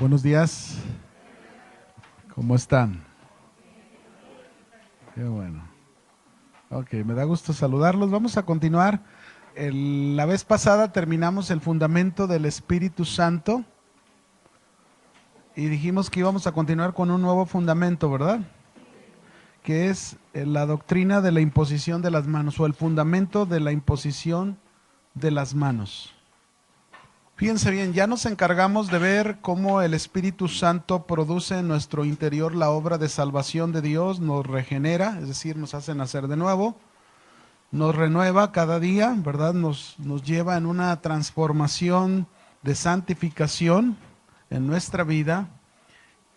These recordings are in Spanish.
Buenos días, ¿cómo están? Qué bueno. Ok, me da gusto saludarlos. Vamos a continuar. La vez pasada terminamos el fundamento del Espíritu Santo y dijimos que íbamos a continuar con un nuevo fundamento, ¿verdad? Que es la doctrina de la imposición de las manos o el fundamento de la imposición de las manos. Fíjense bien, ya nos encargamos de ver cómo el Espíritu Santo produce en nuestro interior la obra de salvación de Dios, nos regenera, es decir, nos hace nacer de nuevo, nos renueva cada día, ¿verdad? Nos lleva en una transformación de santificación en nuestra vida.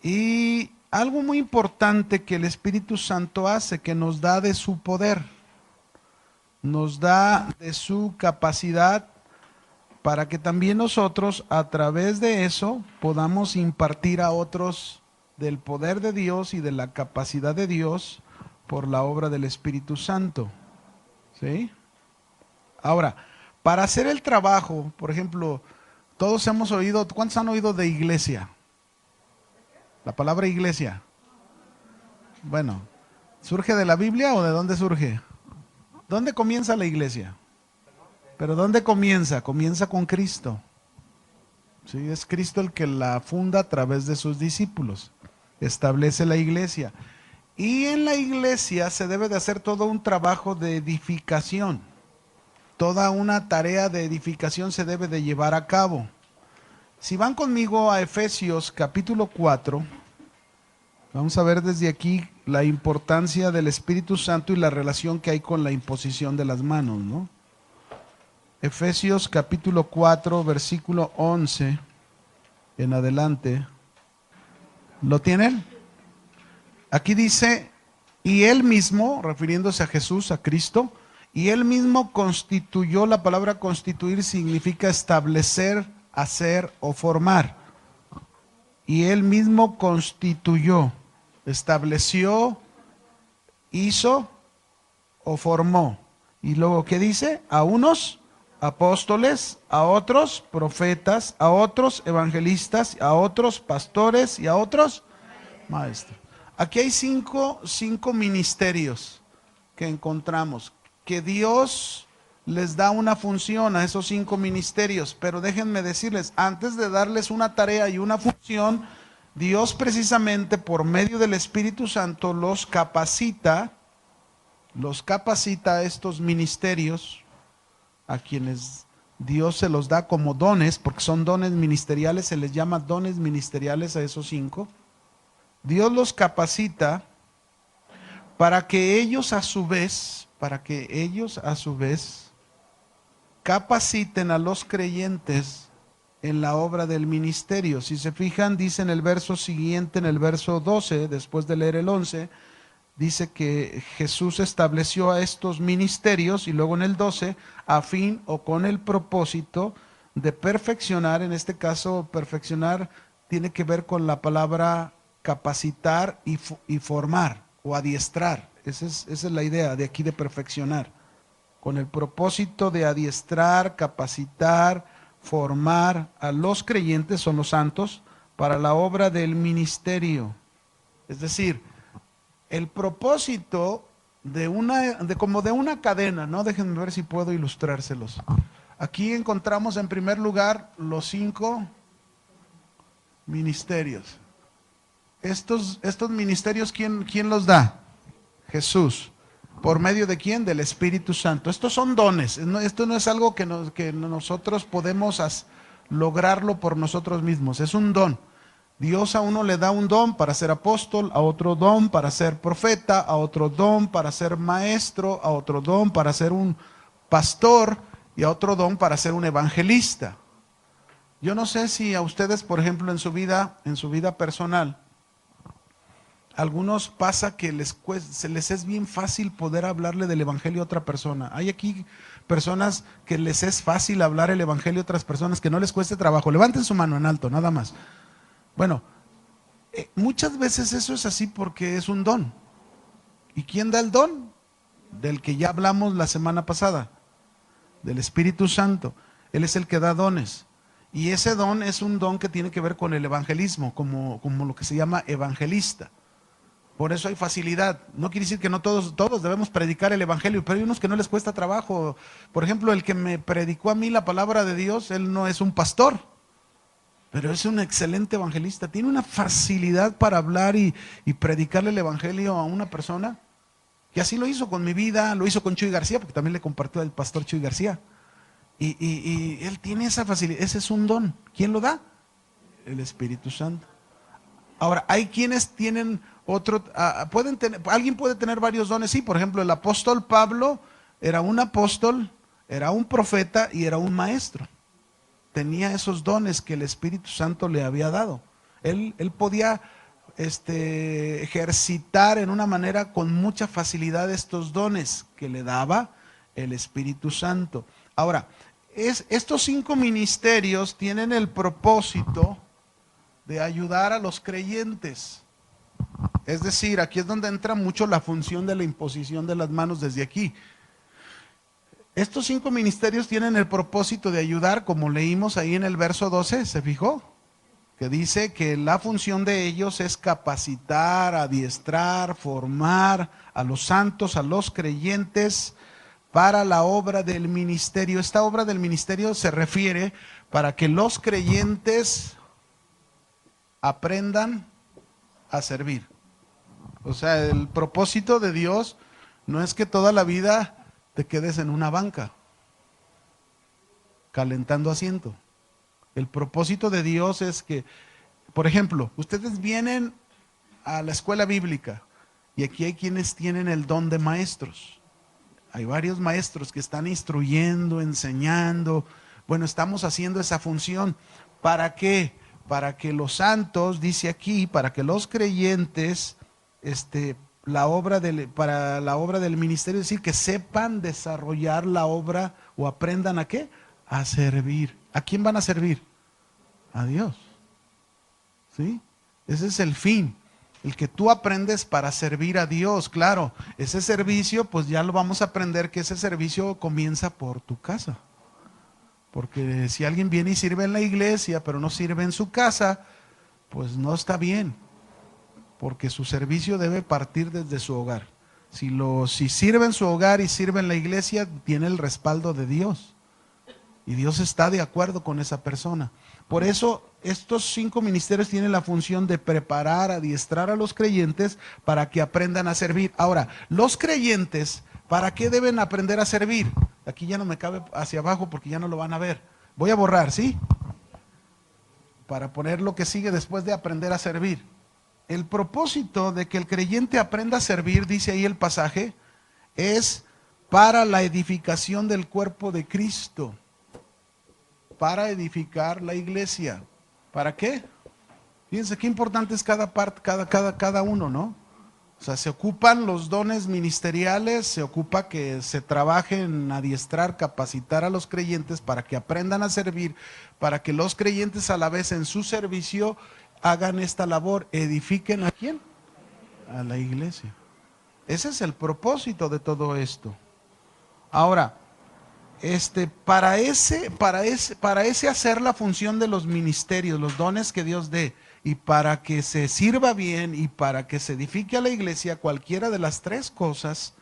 Y algo muy importante que el Espíritu Santo hace, que nos da de su poder, nos da de su capacidad para que también nosotros a través de eso podamos impartir a otros del poder de Dios y de la capacidad de Dios por la obra del Espíritu Santo. ¿Sí? Ahora, para hacer el trabajo, por ejemplo, todos hemos oído, ¿cuántos han oído de iglesia? La palabra iglesia. Bueno, ¿surge de la Biblia o de dónde surge? ¿Dónde comienza la iglesia? Pero ¿dónde comienza? Comienza con Cristo. Sí, es Cristo el que la funda a través de sus discípulos. Establece la iglesia. Y en la iglesia se debe de hacer todo un trabajo de edificación. Toda una tarea de edificación se debe de llevar a cabo. Si van conmigo a Efesios capítulo 4, vamos a ver desde aquí la importancia del Espíritu Santo y la relación que hay con la imposición de las manos, ¿no? Efesios capítulo 4, versículo 11 en adelante. ¿Lo tienen? Aquí dice, y él mismo, refiriéndose a Jesús, a Cristo, y él mismo constituyó, la palabra constituir significa establecer, hacer o formar. Y él mismo constituyó, estableció, hizo o formó. Y luego, ¿qué dice? A unos apóstoles, a otros profetas, a otros evangelistas, a otros pastores y a otros maestros. Aquí hay cinco ministerios que encontramos, que Dios les da una función a esos 5 ministerios, pero déjenme decirles, antes de darles una tarea y una función, Dios precisamente por medio del Espíritu Santo los capacita a estos ministerios, a quienes Dios se los da como dones, porque son dones ministeriales, se les llama dones ministeriales a esos 5. Dios los capacita para que ellos a su vez, capaciten a los creyentes en la obra del ministerio. Si se fijan, dice en el verso siguiente, en el verso 12, después de leer el 11, dice que Jesús estableció a estos ministerios, y luego en el 12, a fin o con el propósito de perfeccionar. En este caso, perfeccionar tiene que ver con la palabra capacitar y formar o adiestrar. Esa es la idea de aquí de perfeccionar. Con el propósito de adiestrar, capacitar, formar a los creyentes, son los santos, para la obra del ministerio. Es decir, el propósito como de una cadena, ¿no? Déjenme ver si puedo ilustrárselos. Aquí encontramos en primer lugar los 5 ministerios. Estos ministerios, ¿quién los da? Jesús. ¿Por medio de quién? Del Espíritu Santo. Estos son dones. Esto no es algo que nosotros podemos lograrlo por nosotros mismos. Es un don. Dios a uno le da un don para ser apóstol, a otro don para ser profeta, a otro don para ser maestro, a otro don para ser un pastor y a otro don para ser un evangelista. Yo no sé si a ustedes, por ejemplo, en su vida personal, algunos pasa que se les es bien fácil poder hablarle del evangelio a otra persona. Hay aquí personas que les es fácil hablar el evangelio a otras personas, que no les cueste trabajo. Levanten su mano en alto, nada más. Bueno, muchas veces eso es así porque es un don. ¿Y quién da el don? Del que ya hablamos la semana pasada, del Espíritu Santo. Él es el que da dones. Y ese don es un don que tiene que ver con el evangelismo, como lo que se llama evangelista. Por eso hay facilidad. No quiere decir que no todos debemos predicar el evangelio, pero hay unos que no les cuesta trabajo. Por ejemplo, el que me predicó a mí la palabra de Dios, él no es un pastor, pero es un excelente evangelista. Tiene una facilidad para hablar y predicarle el evangelio a una persona. Y así lo hizo con mi vida, lo hizo con Chuy García, porque también le compartió al pastor Chuy García. Y él tiene esa facilidad, ese es un don. ¿Quién lo da? El Espíritu Santo. Ahora, hay quienes tienen otro, alguien puede tener varios dones, sí, por ejemplo, el apóstol Pablo era un apóstol, era un profeta y era un maestro. Tenía esos dones que el Espíritu Santo le había dado. Él podía ejercitar en una manera con mucha facilidad estos dones que le daba el Espíritu Santo. Ahora, estos 5 ministerios tienen el propósito de ayudar a los creyentes. Es decir, aquí es donde entra mucho la función de la imposición de las manos desde aquí. Estos 5 ministerios tienen el propósito de ayudar, como leímos ahí en el verso 12, ¿se fijó? Que dice que la función de ellos es capacitar, adiestrar, formar a los santos, a los creyentes para la obra del ministerio. Esta obra del ministerio se refiere para que los creyentes aprendan a servir. O sea, el propósito de Dios no es que toda la vida te quedes en una banca calentando asiento. El propósito de Dios es que, por ejemplo, ustedes vienen a la escuela bíblica y aquí hay quienes tienen el don de maestros. Hay varios maestros que están instruyendo, enseñando. Bueno, estamos haciendo esa función. ¿Para qué? Para que los santos, dice aquí, para que los creyentes, para la obra del ministerio, es decir, que sepan desarrollar la obra o aprendan a qué, a servir. ¿A quién van a servir? A Dios. ¿Sí? Ese es el fin. El que tú aprendes para servir a Dios, claro, ese servicio, pues ya lo vamos a aprender que ese servicio comienza por tu casa. Porque si alguien viene y sirve en la iglesia, pero no sirve en su casa, pues no está bien. Porque su servicio debe partir desde su hogar. Si sirve en su hogar y sirve en la iglesia, tiene el respaldo de Dios. Y Dios está de acuerdo con esa persona. Por eso estos 5 ministerios tienen la función de preparar, adiestrar a los creyentes para que aprendan a servir. Ahora, los creyentes, ¿para qué deben aprender a servir? Aquí ya no me cabe hacia abajo porque ya no lo van a ver. Voy a borrar, ¿sí? Para poner lo que sigue después de aprender a servir. El propósito de que el creyente aprenda a servir, dice ahí el pasaje, es para la edificación del cuerpo de Cristo. Para edificar la iglesia. ¿Para qué? Fíjense qué importante es cada parte, cada uno, ¿no? O sea, se ocupan los dones ministeriales, se ocupa que se trabaje en adiestrar, capacitar a los creyentes para que aprendan a servir, para que los creyentes a la vez en su servicio hagan esta labor, edifiquen ¿a quién? A la iglesia. Ese es el propósito de todo esto. Ahora, para ese hacer la función de los ministerios, los dones que Dios dé, y para que se sirva bien y para que se edifique a la iglesia, cualquiera de las 3 cosas,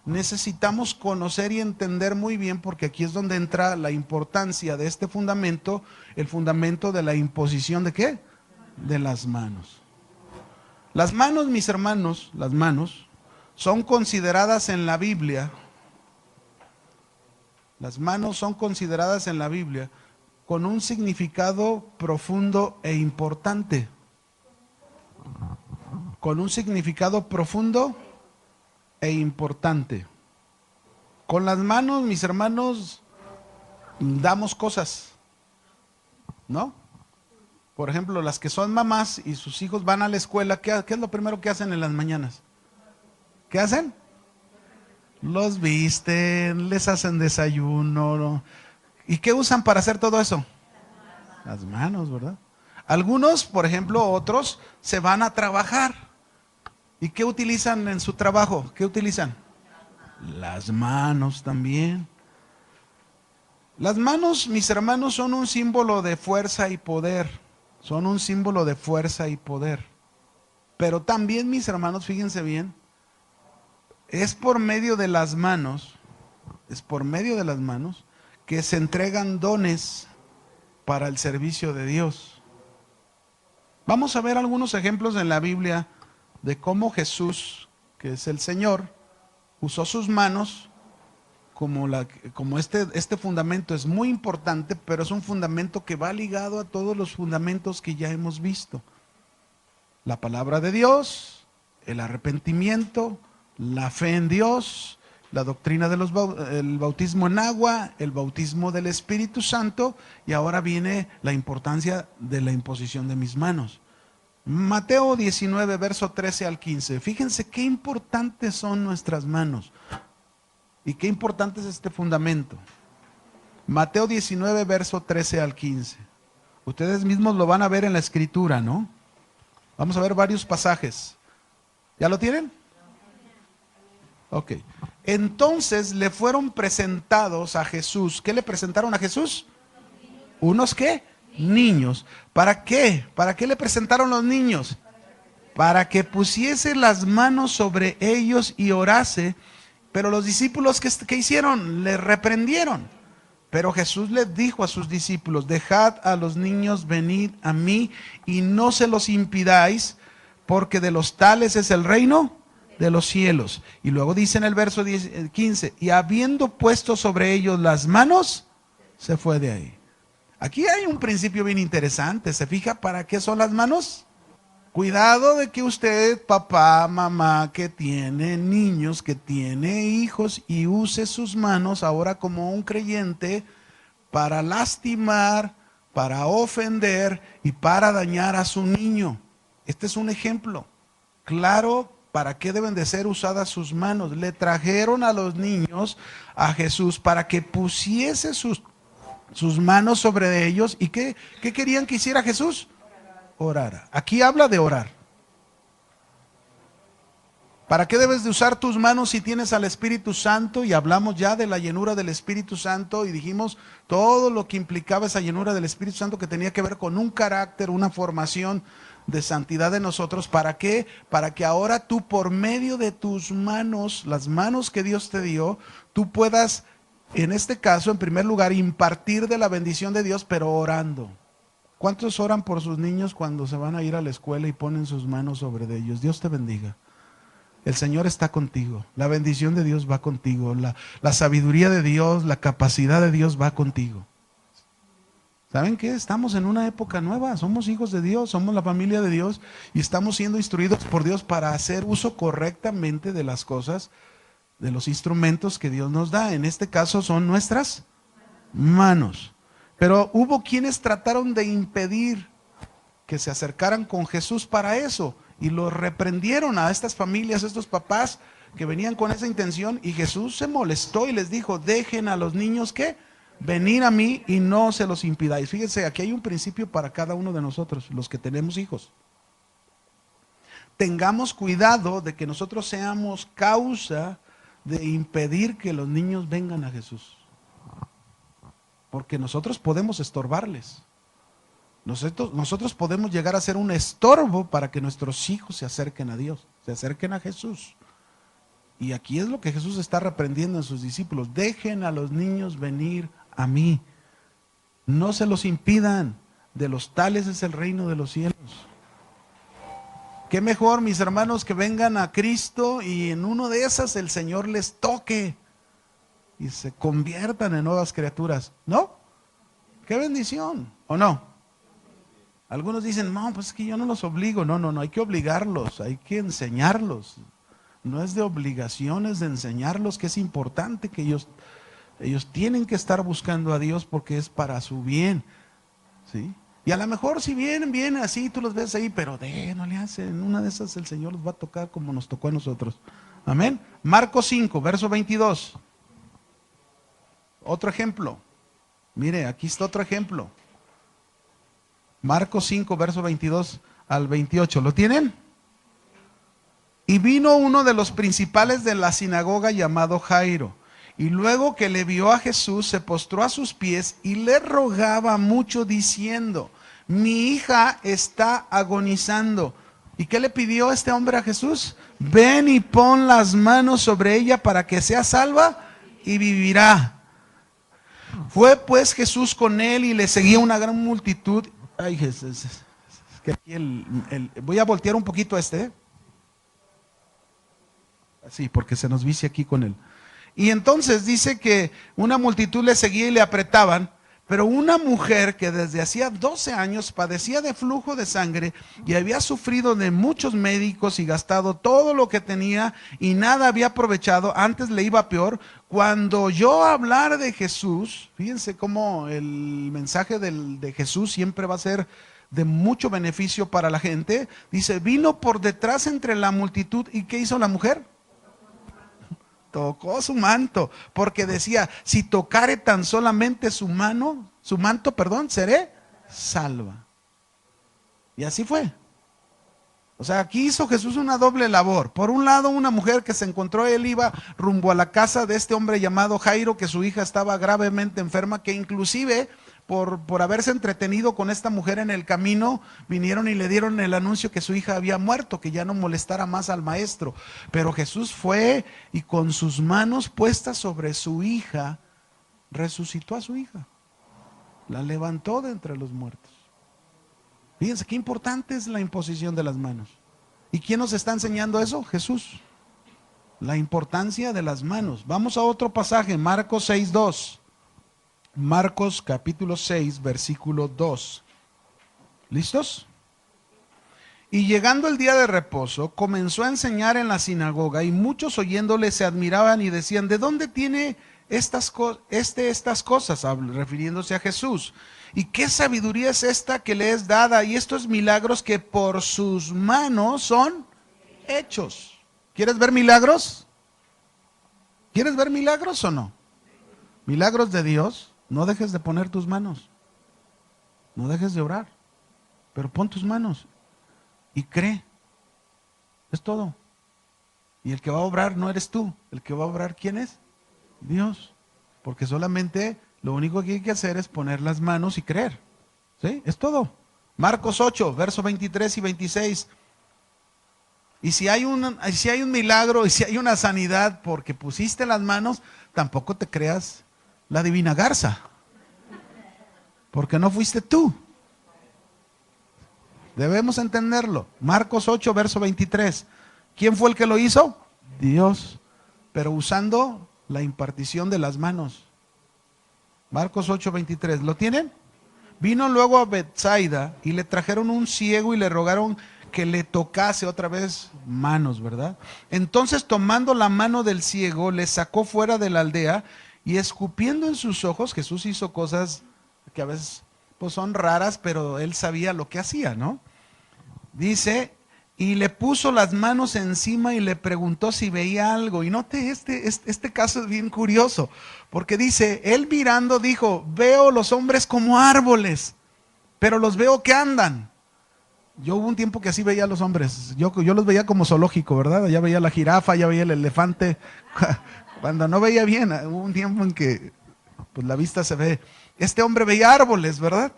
necesitamos conocer y entender muy bien, porque aquí es donde entra la importancia de este fundamento, el fundamento de la imposición ¿de qué? De las manos. Las manos, mis hermanos, las manos, son consideradas en la Biblia. Las manos son consideradas en la Biblia con un significado profundo e importante. Con un significado profundo e importante. Con las manos, mis hermanos, damos cosas, ¿no? Por ejemplo, las que son mamás y sus hijos van a la escuela, ¿qué es lo primero que hacen en las mañanas? ¿Qué hacen? Los visten, les hacen desayuno, ¿no? ¿Y qué usan para hacer todo eso? Las manos, ¿verdad? Algunos, por ejemplo, otros, se van a trabajar. ¿Y qué utilizan en su trabajo? ¿Qué utilizan? Las manos también. Las manos, mis hermanos, son un símbolo de fuerza y poder. Son un símbolo de fuerza y poder. Pero también, mis hermanos, fíjense bien, es por medio de las manos, que se entregan dones para el servicio de Dios. Vamos a ver algunos ejemplos en la Biblia de cómo Jesús, que es el Señor, usó sus manos como este fundamento es muy importante, pero es un fundamento que va ligado a todos los fundamentos que ya hemos visto. La palabra de Dios, el arrepentimiento, la fe en Dios, la doctrina de el bautismo en agua, el bautismo del Espíritu Santo, y ahora viene la importancia de la imposición de mis manos. Mateo 19, verso 13 al 15. Fíjense qué importantes son nuestras manos y qué importante es este fundamento. Mateo 19, verso 13 al 15. Ustedes mismos lo van a ver en la escritura, ¿no? Vamos a ver varios pasajes. ¿Ya lo tienen? Ok. Entonces le fueron presentados a Jesús. ¿Qué le presentaron a Jesús? ¿Unos qué? Niños. ¿Para qué? ¿Para qué le presentaron los niños? Para que pusiese las manos sobre ellos y orase. Pero los discípulos, ¿qué hicieron? Le reprendieron. Pero Jesús les dijo a sus discípulos: dejad a los niños venir a mí y no se los impidáis, porque de los tales es el reino de los cielos. Y luego dice en el verso 15, y habiendo puesto sobre ellos las manos, se fue de ahí. Aquí hay un principio bien interesante. ¿Se fija para qué son las manos? Cuidado de que usted, papá, mamá, que tiene niños, que tiene hijos, y use sus manos ahora como un creyente para lastimar, para ofender y para dañar a su niño. Este es un ejemplo claro para qué deben de ser usadas sus manos. Le trajeron a los niños a Jesús para que pusiese sus manos sobre ellos. ¿Y qué querían que hiciera Jesús? Orar. Aquí habla de orar. ¿Para qué debes de usar tus manos si tienes al Espíritu Santo? Y hablamos ya de la llenura del Espíritu Santo y dijimos todo lo que implicaba esa llenura del Espíritu Santo, que tenía que ver con un carácter, una formación de santidad de nosotros. ¿Para qué? Para que ahora tú, por medio de tus manos, las manos que Dios te dio, tú puedas, en este caso, en primer lugar, impartir de la bendición de Dios, pero orando. ¿Cuántos oran por sus niños cuando se van a ir a la escuela y ponen sus manos sobre ellos? Dios te bendiga. El Señor está contigo. La bendición de Dios va contigo. La sabiduría de Dios, la capacidad de Dios va contigo. ¿Saben qué? Estamos en una época nueva. Somos hijos de Dios, somos la familia de Dios y estamos siendo instruidos por Dios para hacer uso correctamente de las cosas, de los instrumentos que Dios nos da. En este caso son nuestras manos. Pero hubo quienes trataron de impedir que se acercaran con Jesús para eso, y los reprendieron a estas familias, a estos papás que venían con esa intención, y Jesús se molestó y les dijo: dejen a los niños ¿qué? Venir a mí y no se los impidáis. Fíjense, aquí hay un principio para cada uno de nosotros, los que tenemos hijos. Tengamos cuidado de que nosotros seamos causa de impedir que los niños vengan a Jesús. Porque nosotros podemos estorbarles. Nosotros podemos llegar a ser un estorbo para que nuestros hijos se acerquen a Dios, se acerquen a Jesús. Y aquí es lo que Jesús está reprendiendo en sus discípulos: dejen a los niños venir a mí. No se los impidan. De los tales es el reino de los cielos. Qué mejor, mis hermanos, que vengan a Cristo y en uno de esas el Señor les toque y se conviertan en nuevas criaturas, ¿no? ¡Qué bendición! ¿O no? Algunos dicen: no, pues es que yo no los obligo. No, hay que obligarlos, hay que enseñarlos. No es de obligaciones, de enseñarlos, que es importante que ellos tienen que estar buscando a Dios porque es para su bien, ¿sí? Y a lo mejor si vienen así, tú los ves ahí, pero no le hacen. Una de esas el Señor los va a tocar como nos tocó a nosotros. Amén. Marcos 5, verso 22. Otro ejemplo. Mire, aquí está otro ejemplo. Marcos 5, verso 22 al 28. ¿Lo tienen? Y vino uno de los principales de la sinagoga llamado Jairo, Y luego que le vio a Jesús, se postró a sus pies y le rogaba mucho diciendo: mi hija está agonizando. ¿Y qué le pidió este hombre a Jesús? Ven y pon las manos sobre ella para que sea salva y vivirá. Fue pues Jesús con él y le seguía una gran multitud. Ay, Jesús, es que aquí voy a voltear un poquito así, porque se nos vicia aquí con él. Y entonces dice que una multitud le seguía y le apretaban, pero una mujer que desde hacía 12 años padecía de flujo de sangre y había sufrido de muchos médicos y gastado todo lo que tenía y nada había aprovechado, antes le iba peor, cuando oyó hablar de Jesús, fíjense cómo el mensaje de Jesús siempre va a ser de mucho beneficio para la gente, dice, vino por detrás entre la multitud. ¿Y qué hizo la mujer? Tocó su manto, porque decía, si tocare tan solamente su manto, seré salva. Y así fue. O sea, aquí hizo Jesús una doble labor. Por un lado, una mujer que se encontró, él iba rumbo a la casa de este hombre llamado Jairo, que su hija estaba gravemente enferma, que inclusive por haberse entretenido con esta mujer en el camino, vinieron y le dieron el anuncio que su hija había muerto, que ya no molestara más al maestro. Pero Jesús fue y con sus manos puestas sobre su hija, resucitó a su hija. La levantó de entre los muertos. Fíjense qué importante es la imposición de las manos. ¿Y quién nos está enseñando eso? Jesús. La importancia de las manos. Vamos a otro pasaje, Marcos 6:2. Marcos capítulo 6, versículo 2. ¿Listos? Y llegando el día de reposo, comenzó a enseñar en la sinagoga, y muchos oyéndole se admiraban y decían: ¿de dónde tiene estas cosas? Refiriéndose a Jesús. ¿Y qué sabiduría es esta que le es dada? Y estos milagros que por sus manos son hechos. ¿Quieres ver milagros? ¿Quieres ver milagros o no? Milagros de Dios. No dejes de poner tus manos. No dejes de orar. Pero pon tus manos y cree. Es todo. Y el que va a obrar no eres tú. El que va a obrar, ¿quién es? Dios. Porque solamente lo único que hay que hacer es poner las manos y creer. ¿Sí? Es todo. Marcos 8, versos 23 y 26. Y si hay un milagro y si hay una sanidad porque pusiste las manos, tampoco te creas la divina garza, porque no fuiste tú. Debemos entenderlo. Marcos 8, verso 23. ¿Quién fue el que lo hizo? Dios, pero usando la impartición de las manos. Marcos 8, 23. ¿Lo tienen? Vino luego a Betsaida y le trajeron un ciego y le rogaron que le tocase otra vez manos, ¿verdad? Entonces, tomando la mano del ciego, le sacó fuera de la aldea y escupiendo en sus ojos. Jesús hizo cosas que a veces pues son raras, pero él sabía lo que hacía, ¿no? Dice, y le puso las manos encima y le preguntó si veía algo. Y note, este caso es bien curioso, porque dice, él mirando dijo: veo los hombres como árboles, pero los veo que andan. Yo hubo un tiempo que así veía a los hombres. Yo los veía como zoológico, ¿verdad? Ya veía la jirafa, ya veía el elefante. Cuando no veía bien, hubo un tiempo en que pues la vista se ve. Este hombre veía árboles, ¿verdad?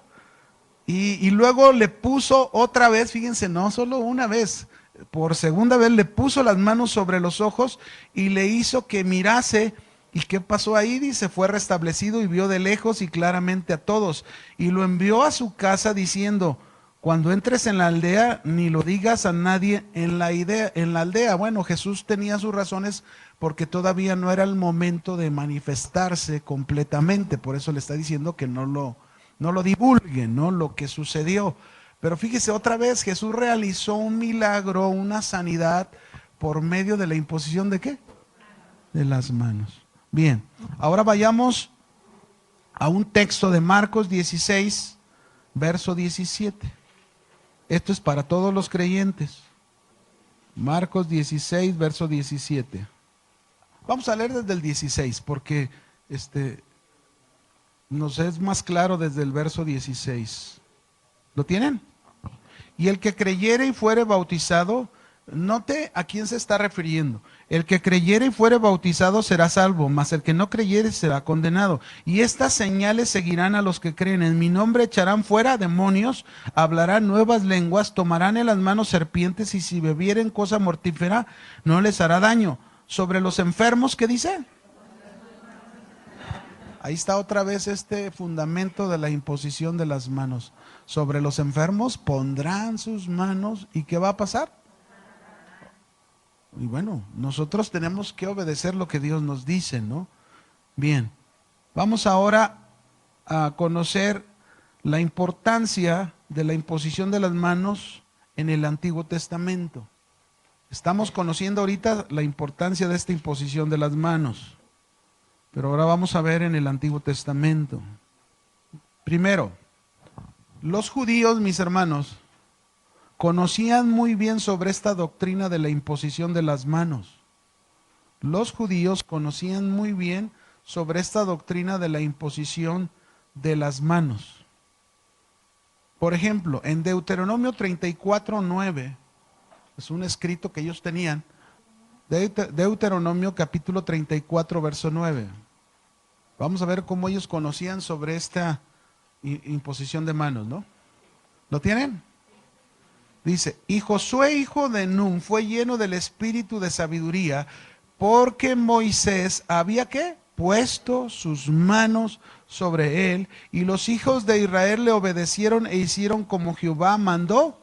Y luego le puso otra vez, fíjense, no solo una vez, por segunda vez le puso las manos sobre los ojos y le hizo que mirase. ¿Y qué pasó ahí? Dice, fue restablecido y vio de lejos y claramente a todos. Y lo envió a su casa diciendo: cuando entres en la aldea, ni lo digas a nadie en la aldea. Bueno, Jesús tenía sus razones porque todavía no era el momento de manifestarse completamente. Por eso le está diciendo que no lo divulguen, ¿no? Lo que sucedió. Pero fíjese, otra vez Jesús realizó un milagro, una sanidad, por medio de la imposición ¿de qué? De las manos. Bien, ahora vayamos a un texto de Marcos 16, verso 17. Esto es para todos los creyentes. Marcos 16, verso 17. Vamos a leer desde el 16, porque nos es más claro desde el verso 16. ¿Lo tienen? Y el que creyere y fuere bautizado Note a quién se está refiriendo. El que creyere y fuere bautizado será salvo, mas el que no creyere será condenado. Y estas señales seguirán a los que creen. En mi nombre echarán fuera demonios, hablarán nuevas lenguas, tomarán en las manos serpientes y si bebieren cosa mortífera no les hará daño. Sobre los enfermos, ¿qué dice? Ahí está otra vez este fundamento de la imposición de las manos. Sobre los enfermos pondrán sus manos y ¿qué va a pasar? Y bueno, nosotros tenemos que obedecer lo que Dios nos dice, ¿no? Bien, vamos ahora a conocer la importancia de la imposición de las manos en el Antiguo Testamento. Estamos conociendo ahorita la importancia de esta imposición de las manos, pero ahora vamos a ver en el Antiguo Testamento. Primero, los judíos, mis hermanos, conocían muy bien sobre esta doctrina de la imposición de las manos. Los judíos conocían muy bien sobre esta doctrina de la imposición de las manos. Por ejemplo, en Deuteronomio 34:9, es un escrito que ellos tenían, Deuteronomio capítulo 34, verso 9. Vamos a ver cómo ellos conocían sobre esta imposición de manos, ¿no? ¿Lo tienen? Dice, y Josué, hijo de Nun, fue lleno del espíritu de sabiduría, porque Moisés había, ¿qué? Puesto sus manos sobre él, y los hijos de Israel le obedecieron e hicieron como Jehová mandó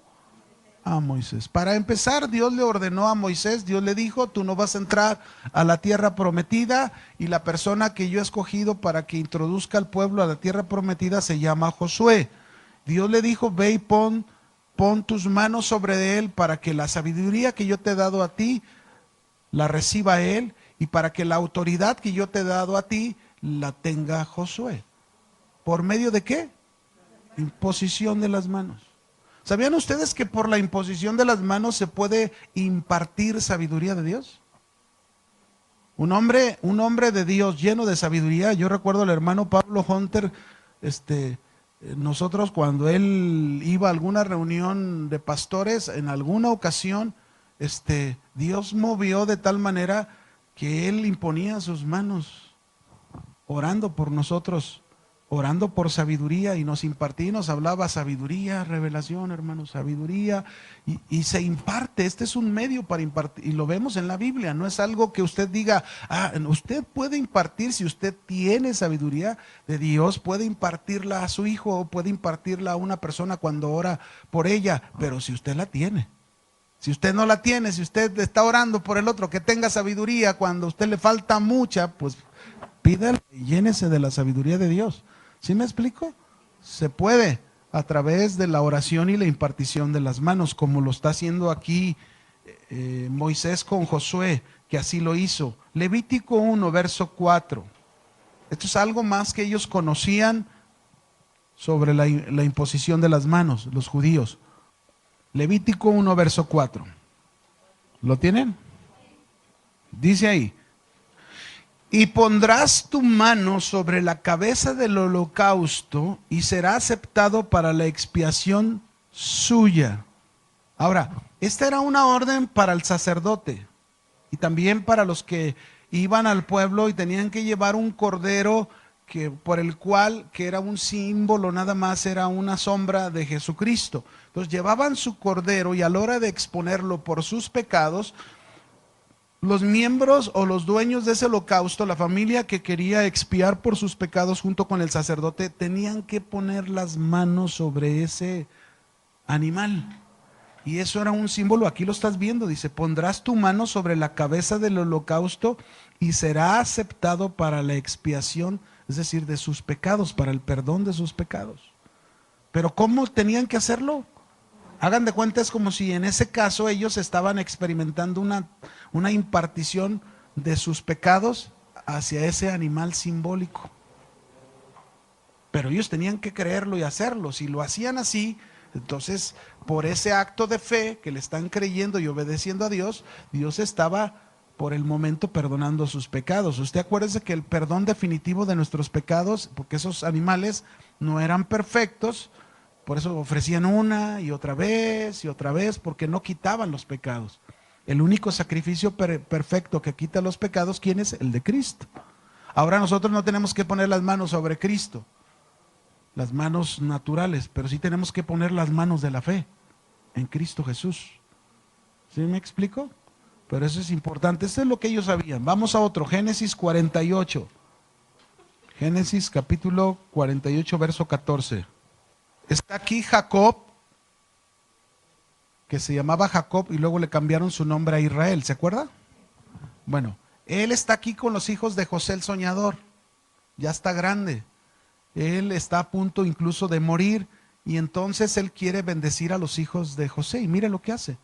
a Moisés. Para empezar, Dios le ordenó a Moisés, Dios le dijo, tú no vas a entrar a la tierra prometida, y la persona que yo he escogido para que introduzca al pueblo a la tierra prometida se llama Josué. Dios le dijo, ve y pon tus manos sobre él para que la sabiduría que yo te he dado a ti la reciba él y para que la autoridad que yo te he dado a ti la tenga Josué. ¿Por medio de qué? Imposición de las manos. ¿Sabían ustedes que por la imposición de las manos se puede impartir sabiduría de Dios? Un hombre de Dios lleno de sabiduría. Yo recuerdo al hermano Pablo Hunter, nosotros cuando él iba a alguna reunión de pastores, en alguna ocasión, Dios movió de tal manera que él imponía sus manos, orando por nosotros, orando por sabiduría, y nos impartía y nos hablaba sabiduría, revelación, hermanos, sabiduría, y se imparte. Este es un medio para impartir, y lo vemos en la Biblia. No es algo que usted diga, usted puede impartir, si usted tiene sabiduría de Dios, puede impartirla a su hijo, o puede impartirla a una persona cuando ora por ella, pero si usted la tiene. Si usted no la tiene, si usted está orando por el otro que tenga sabiduría, cuando a usted le falta mucha, pues pídale y llénese de la sabiduría de Dios. ¿Sí me explico? Se puede a través de la oración y la impartición de las manos, como lo está haciendo aquí Moisés con Josué, que así lo hizo. Levítico 1, verso 4. Esto es algo más que ellos conocían sobre la imposición de las manos, los judíos. Levítico 1, verso 4. ¿Lo tienen? Dice ahí, y pondrás tu mano sobre la cabeza del holocausto y será aceptado para la expiación suya. Ahora, esta era una orden para el sacerdote y también para los que iban al pueblo y tenían que llevar un cordero que era un símbolo, nada más era una sombra de Jesucristo. Entonces llevaban su cordero y a la hora de exponerlo por sus pecados, los miembros o los dueños de ese holocausto, la familia que quería expiar por sus pecados junto con el sacerdote, tenían que poner las manos sobre ese animal. Y eso era un símbolo, aquí lo estás viendo, dice, pondrás tu mano sobre la cabeza del holocausto y será aceptado para la expiación, es decir, de sus pecados, para el perdón de sus pecados. Pero ¿cómo tenían que hacerlo? Hagan de cuenta, es como si en ese caso ellos estaban experimentando una impartición de sus pecados hacia ese animal simbólico. Pero ellos tenían que creerlo y hacerlo. Si lo hacían así, entonces por ese acto de fe que le están creyendo y obedeciendo a Dios, Dios estaba por el momento perdonando sus pecados. Usted acuérdese que el perdón definitivo de nuestros pecados, porque esos animales no eran perfectos, Por eso ofrecían una y otra vez, porque no quitaban los pecados. El único sacrificio perfecto que quita los pecados, ¿quién es? El de Cristo. Ahora nosotros no tenemos que poner las manos sobre Cristo, las manos naturales, pero sí tenemos que poner las manos de la fe en Cristo Jesús. ¿Sí me explico? Pero eso es importante, eso es lo que ellos sabían. Vamos a otro, Génesis 48. Génesis capítulo 48, verso 14. Está aquí Jacob, que se llamaba Jacob y luego le cambiaron su nombre a Israel, ¿se acuerda? Bueno, él está aquí con los hijos de José el soñador, ya está grande, él está a punto incluso de morir y entonces él quiere bendecir a los hijos de José y mire lo que hace.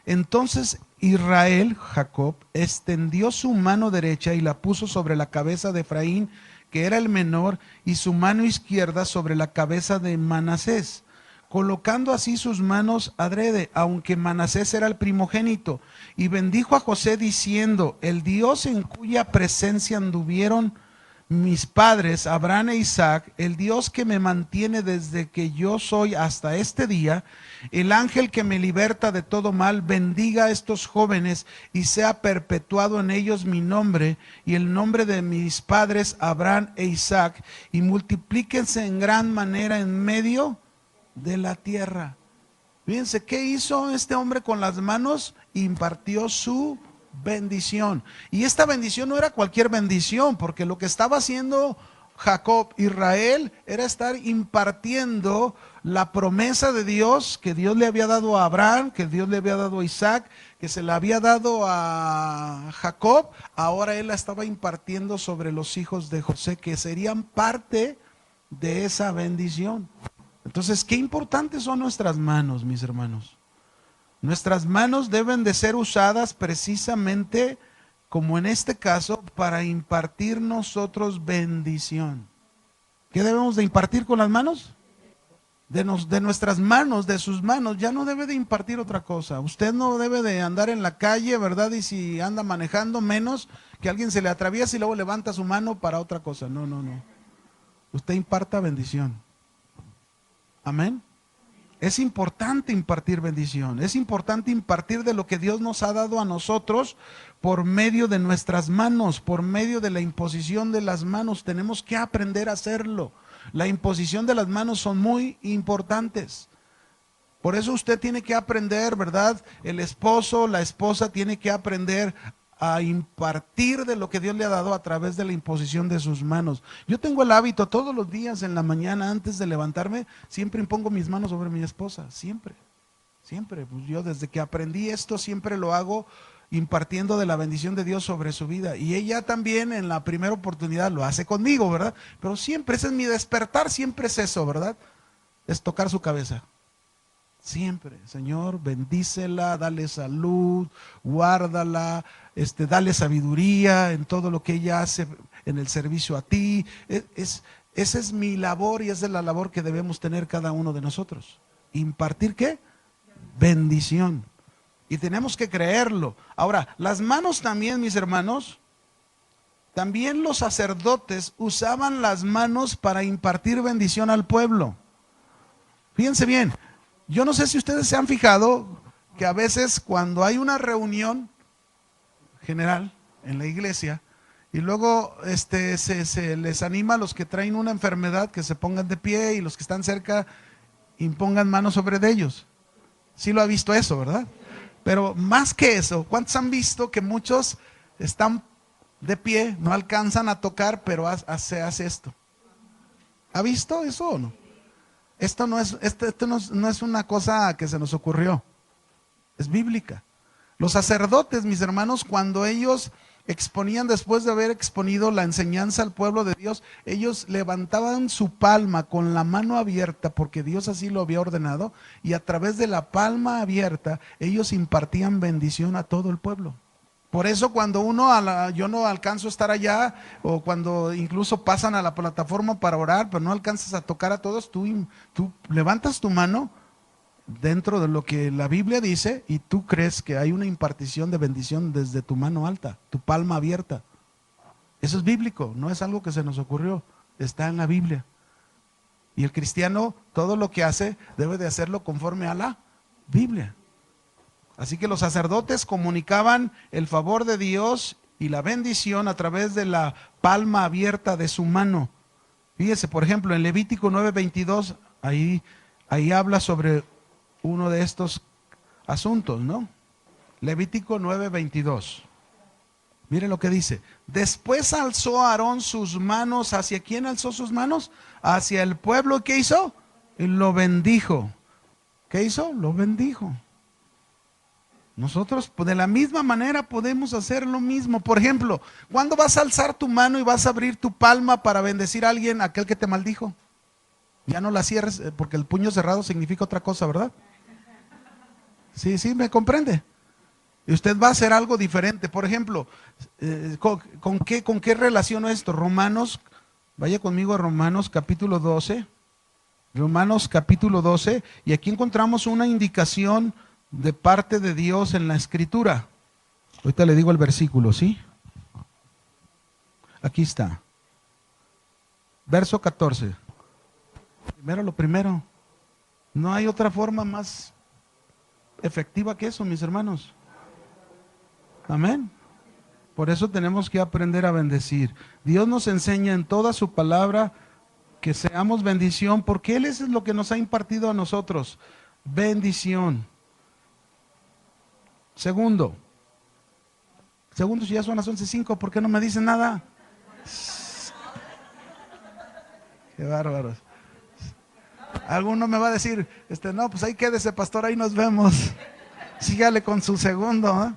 Entonces Israel, Jacob, extendió su mano derecha y la puso sobre la cabeza de Efraín, que era el menor, y su mano izquierda sobre la cabeza de Manasés, colocando así sus manos adrede, aunque Manasés era el primogénito, y bendijo a José diciendo: el Dios en cuya presencia anduvieron mis padres, Abraham e Isaac, el Dios que me mantiene desde que yo soy hasta este día, el ángel que me liberta de todo mal, bendiga a estos jóvenes y sea perpetuado en ellos mi nombre y el nombre de mis padres, Abraham e Isaac, y multiplíquense en gran manera en medio de la tierra. Fíjense, ¿qué hizo este hombre con las manos? Impartió su bendición. Y esta bendición no era cualquier bendición, porque lo que estaba haciendo Jacob, Israel, era estar impartiendo la promesa de Dios que Dios le había dado a Abraham, que Dios le había dado a Isaac, que se la había dado a Jacob. Ahora él la estaba impartiendo sobre los hijos de José, que serían parte de esa bendición. Entonces, qué importantes son nuestras manos, mis hermanos. Nuestras manos deben de ser usadas precisamente, como en este caso, para impartir nosotros bendición. ¿Qué debemos de impartir con las manos? De nuestras manos, de sus manos, ya no debe de impartir otra cosa. Usted no debe de andar en la calle, ¿verdad? Y si anda manejando, menos que alguien se le atraviese y luego levanta su mano para otra cosa. No, no, no. Usted imparta bendición. Amén. Es importante impartir bendición, es importante impartir de lo que Dios nos ha dado a nosotros por medio de nuestras manos, por medio de la imposición de las manos. Tenemos que aprender a hacerlo. La imposición de las manos son muy importantes. Por eso usted tiene que aprender, ¿verdad? El esposo, la esposa tiene que aprender a impartir de lo que Dios le ha dado a través de la imposición de sus manos. Yo tengo el hábito todos los días en la mañana antes de levantarme, siempre impongo mis manos sobre mi esposa, siempre, siempre. Pues yo desde que aprendí esto siempre lo hago impartiendo de la bendición de Dios sobre su vida. Y ella también en la primera oportunidad lo hace conmigo, ¿verdad? Pero siempre, ese es mi despertar, siempre es eso, ¿verdad? Es tocar su cabeza. Siempre, Señor, bendícela, dale salud, guárdala, dale sabiduría en todo lo que ella hace en el servicio a ti. Esa es mi labor y esa es la labor que debemos tener cada uno de nosotros. ¿Impartir qué? Bendición. Y tenemos que creerlo. Ahora, las manos también, mis hermanos, también los sacerdotes usaban las manos para impartir bendición al pueblo. Fíjense bien. Yo no sé si ustedes se han fijado que a veces cuando hay una reunión general en la iglesia y luego se les anima a los que traen una enfermedad que se pongan de pie y los que están cerca impongan manos sobre de ellos. Sí lo ha visto eso, ¿verdad? Pero más que eso, ¿cuántos han visto que muchos están de pie, no alcanzan a tocar, pero se hace esto? ¿Ha visto eso o no? Esto no es una cosa que se nos ocurrió, es bíblica. Los sacerdotes, mis hermanos, cuando ellos exponían, después de haber exponido la enseñanza al pueblo de Dios, ellos levantaban su palma con la mano abierta, porque Dios así lo había ordenado, y a través de la palma abierta, ellos impartían bendición a todo el pueblo. Por eso cuando yo no alcanzo a estar allá, o cuando incluso pasan a la plataforma para orar, pero no alcanzas a tocar a todos, tú levantas tu mano dentro de lo que la Biblia dice y tú crees que hay una impartición de bendición desde tu mano alta, tu palma abierta. Eso es bíblico, no es algo que se nos ocurrió, está en la Biblia. Y el cristiano, todo lo que hace, debe de hacerlo conforme a la Biblia. Así que los sacerdotes comunicaban el favor de Dios y la bendición a través de la palma abierta de su mano. Fíjese, por ejemplo, en Levítico 9:22, ahí habla sobre uno de estos asuntos, ¿no? Levítico 9:22. Mire lo que dice. Después alzó Aarón sus manos. ¿Hacia quién alzó sus manos? Hacia el pueblo. ¿Qué hizo? Y lo bendijo. ¿Qué hizo? Lo bendijo. Nosotros de la misma manera podemos hacer lo mismo. Por ejemplo, ¿cuándo vas a alzar tu mano y vas a abrir tu palma para bendecir a alguien, aquel que te maldijo? Ya no la cierres, porque el puño cerrado significa otra cosa, ¿verdad? Sí, sí, me comprende. Y usted va a hacer algo diferente. Por ejemplo, ¿con qué relaciono esto? Romanos, vaya conmigo a Romanos capítulo 12. Romanos capítulo 12. Y aquí encontramos una indicación de parte de Dios en la Escritura. Ahorita le digo el versículo, ¿sí? Aquí está. Verso 14. Primero lo primero. No hay otra forma más efectiva que eso, mis hermanos. Amén. Por eso tenemos que aprender a bendecir. Dios nos enseña en toda su palabra que seamos bendición, porque Él es lo que nos ha impartido a nosotros. Bendición. Segundo, si ya son las 11:05, ¿por qué no me dicen nada? Qué bárbaros. Alguno me va a decir, no, pues ahí quédese, pastor, ahí nos vemos. Sígale con su segundo, ¿eh?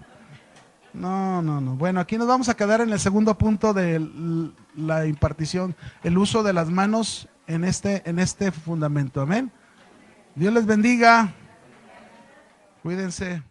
No. Bueno, aquí nos vamos a quedar en el segundo punto de la impartición, el uso de las manos en este fundamento. Amén. Dios les bendiga. Cuídense.